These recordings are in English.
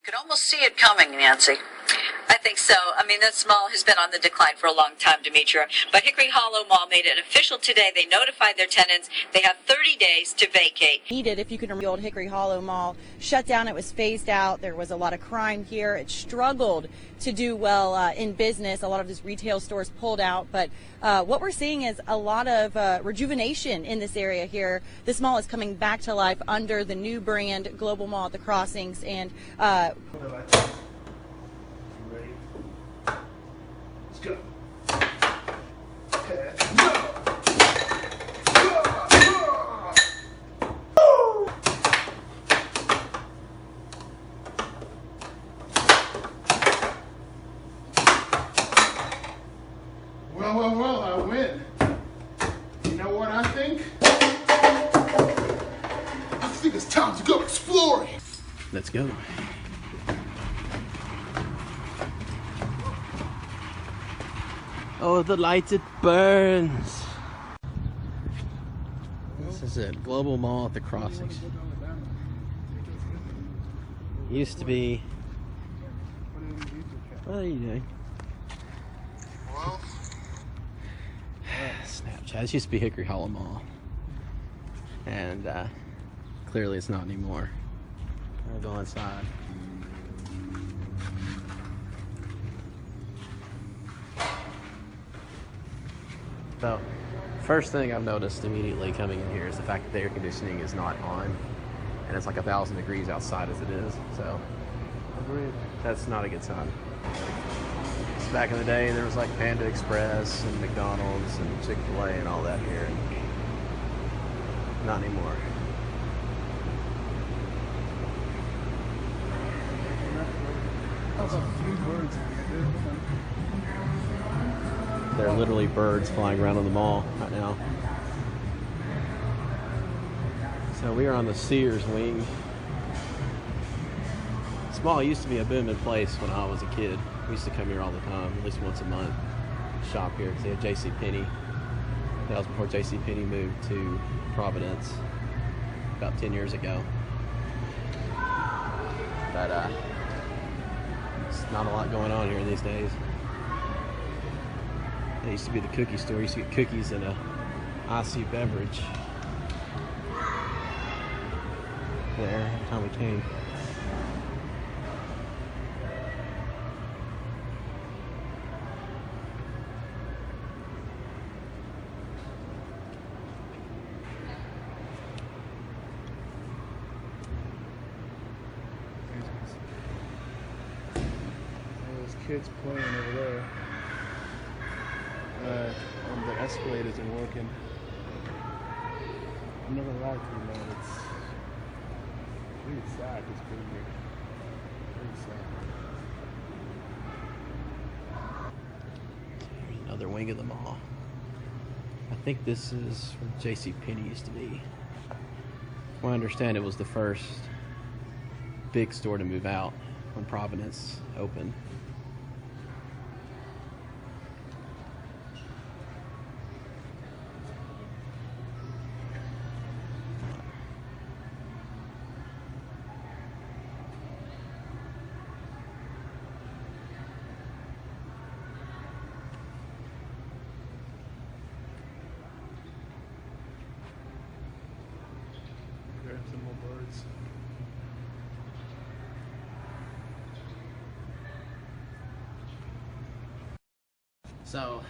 Could almost see it coming, Nancy. I think so. I mean, this mall has been on the decline for a long time, Demetria. But Hickory Hollow Mall made it official today. They notified their tenants. They have 30 days to vacate. Needed, if you can remember, the old Hickory Hollow Mall shut down. It was phased out. There was a lot of crime here. It struggled to do well in business. A lot of these retail stores pulled out. But what we're seeing is a lot of rejuvenation in this area here. This mall is coming back to life under the new brand Global Mall at the Crossings. And Ready? Let's go. Okay. Go. Well, I win. You know what I think? I think it's time to go exploring. Let's go. Oh, the lights, it burns. This is it, Global Mall at the Crossings. Used to be, what are you doing? Well, Snapchat. This used to be Hickory Hollow Mall. And clearly it's not anymore. I'll go inside. So, first thing I've noticed immediately coming in here is the fact that the air conditioning is not on, and it's like 1,000 degrees outside as it is. So, that's not a good sign. So back in the day, there was like Panda Express and McDonald's and Chick-fil-A and all that here. Not anymore. There are literally birds flying around on the mall right now. So we are on the Sears wing. This mall used to be a booming place when I was a kid. We used to come here all the time, at least once a month, shop here because they had JCPenney. That was before JCPenney moved to Providence about 10 years ago. But there's not a lot going on here these days. It used to be the cookie store. You used to get cookies and a icy beverage there every time we came. There's kids playing over there. The escalators are working. I'm not gonna lie to you, man. It's pretty sad. It's pretty sad. Another wing of the mall. I think this is where JCPenney used to be. From what I understand, it was the first big store to move out when Providence opened. Grab some more birds. So,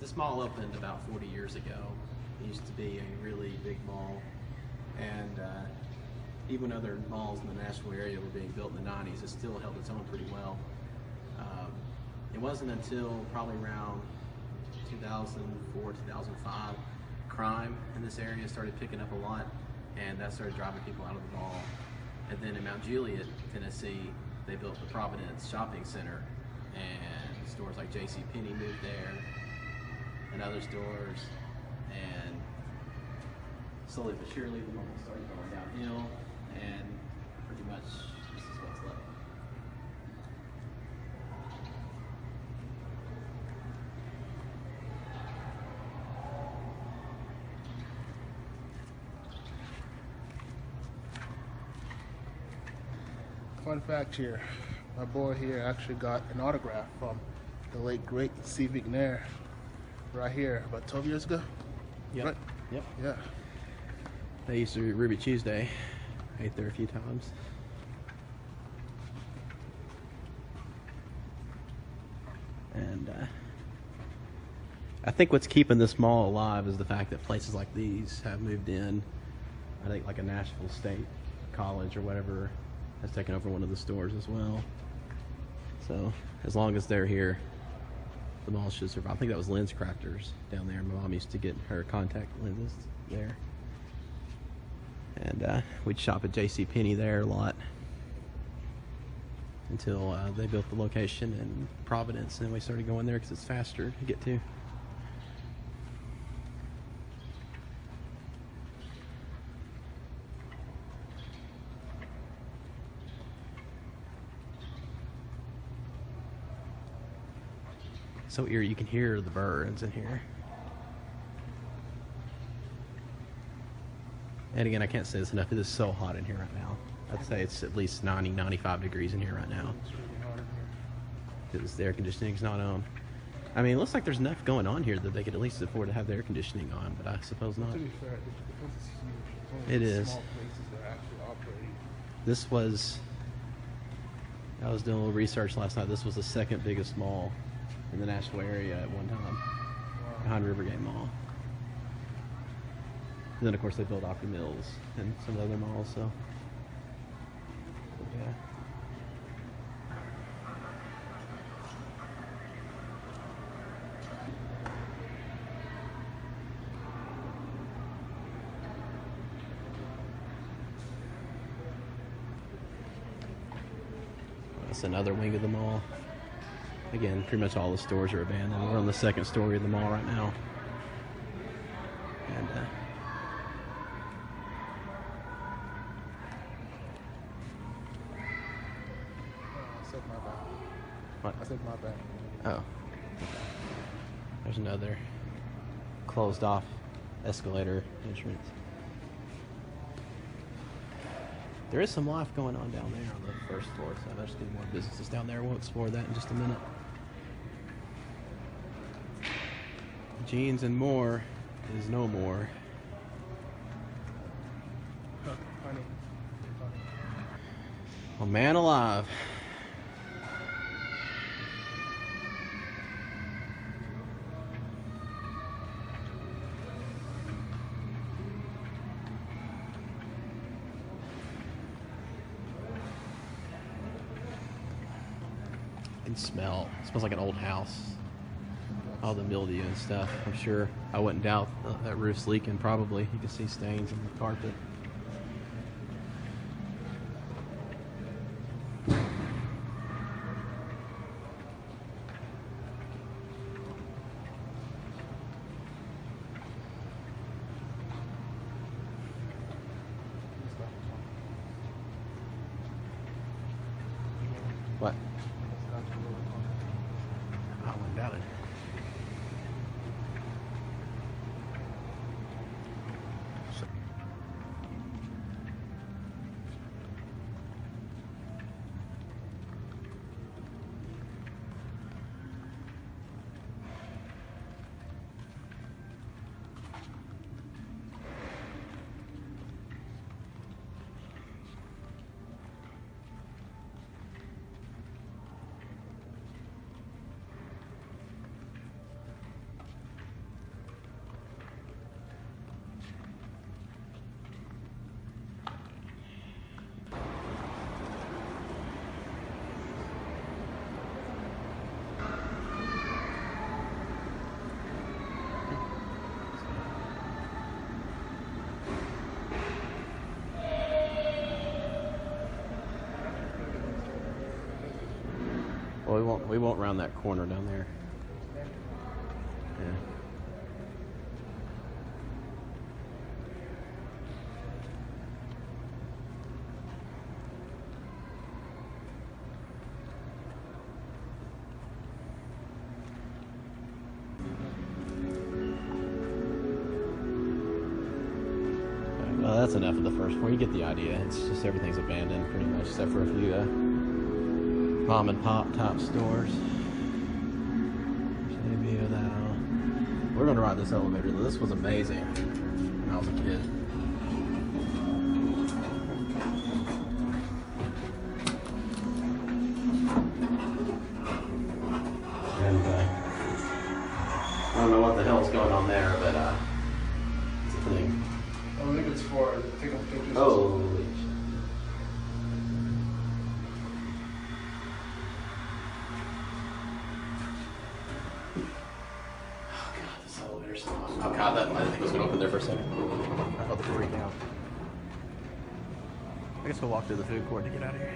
this mall opened about 40 years ago. It used to be a really big mall, and even other malls in the Nashville area were being built in the 90s. It still held its own pretty well. It wasn't until probably around 2004, 2005, crime in this area started picking up a lot, and that started driving people out of the mall. And then in Mount Juliet, Tennessee, they built the Providence Shopping Center, and stores like JCPenney moved there, and other stores, and slowly but surely the mall started going downhill, and pretty much this is what's left. Fun fact here, my boy here actually got an autograph from the late great C. McNair right here about 12 years ago. Yep. Right? Yep. Yeah. They used to be Ruby Tuesday. Ate there a few times. And I think what's keeping this mall alive is the fact that places like these have moved in. I think like a Nashville State College or whatever has taken over one of the stores as well. So as long as they're here, the mall should survive. I think that was Lens Crafters down there. My mom used to get her contact lenses there. And we'd shop at JCPenney there a lot until they built the location in Providence, and we started going there because it's faster to get to. So eerie, you can hear the birds in here. And again, I can't say this enough, it is so hot in here right now. I'd say it's at least 90, 95 degrees in here right now. Because the air conditioning's not on. I mean, it looks like there's enough going on here that they could at least afford to have the air conditioning on, but I suppose not. To be fair, because it's huge, It it's is. small places that are actually operating. This was, I was doing a little research last night, this was the second biggest mall in the Nashville area at one time, behind Rivergate Mall. And then of course they built Opry Mills and some other malls, so yeah. That's another wing of the mall. Again, pretty much all the stores are abandoned. We're on the second story of the mall right now. And I said my bad. what? I said my bad. Oh. There's another closed off escalator entrance. There is some life going on down there on the first floor, so there's going to be more businesses down there. We'll explore that in just a minute. Jeans and more is no more. Honey. Oh, man alive. And smell. It smells like an old house. All the mildew and stuff. I'm sure. I wouldn't doubt that roof's leaking. Probably. You can see stains on the carpet. What? I wouldn't doubt it. Well, we won't round that corner down there. Yeah. Well, that's enough of the first floor. You get the idea. It's just everything's abandoned pretty much, except for a few mom and pop top stores. Show you a view of that. We're gonna ride this elevator. This was amazing when I was a kid. And I don't know what the hell's going on there, but it's a thing. I think it's for taking pictures. Oh. Oh god, that, I didn't think it was going to open there for a second. I felt the freak out. I guess we'll walk through the food court to get out of here.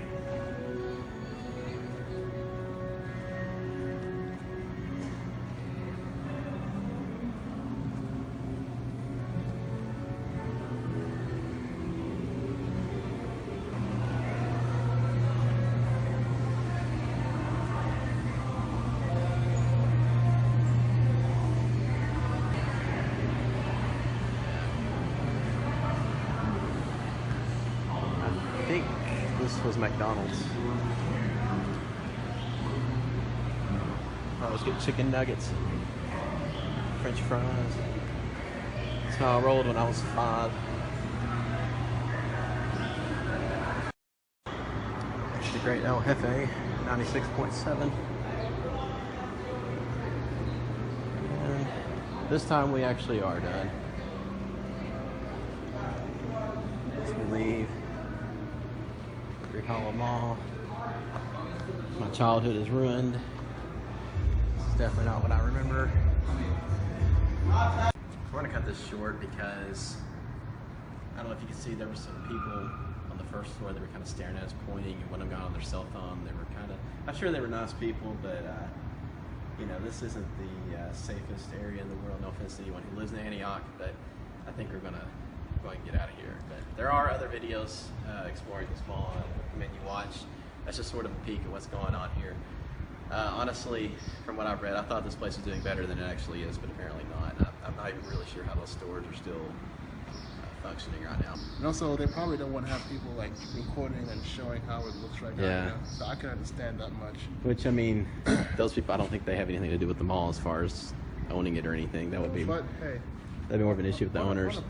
I think this was McDonald's. I was getting chicken nuggets, French fries. That's how I rolled when I was 5. It's the great El Jefe, 96.7. And this time we actually are done. As we leave Hickory Hollow Mall. My childhood is ruined. This is definitely not what I remember. We're gonna cut this short because I don't know if you can see, there were some people on the first floor that were kind of staring at us, pointing, and one of them got on their cell phone. They were kind of, I'm sure they were nice people, but you know, this isn't the safest area in the world. No offense to anyone who lives in Antioch, but I think we're gonna go and get out of here. But there are other videos exploring this mall I recommend you watch. That's just sort of a peek at what's going on here. Honestly, from what I've read, I thought this place was doing better than it actually is, but apparently not. I'm not even really sure how those stores are still functioning right now. And also, they probably don't want to have people like recording and showing how it looks right now. Yeah. You know? So I can understand that much. Which, I mean, those people, I don't think they have anything to do with the mall as far as owning it or anything. That would be, But hey, that'd be more of an issue with the owners. How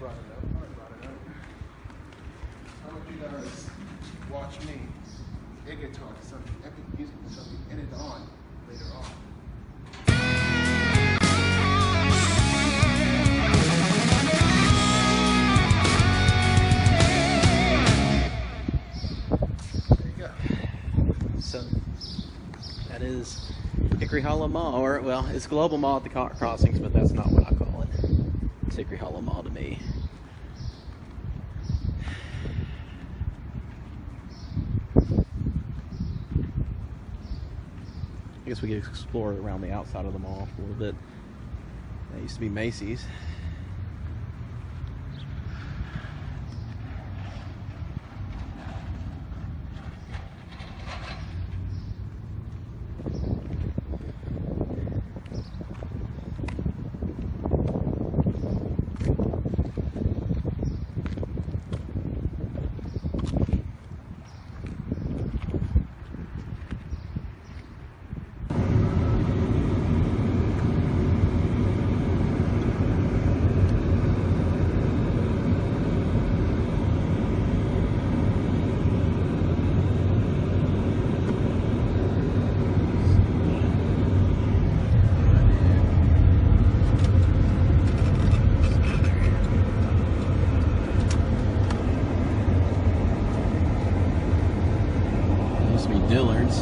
about you guys watch me? It get talk something epic music and something edit on later on. So that is Hickory Hollow Mall, or well, it's Global Mall at the crossings, but that's not what I call it. It's Hickory Hollow Mall to me. I guess we could explore around the outside of the mall a little bit. That used to be Macy's. Dillard's.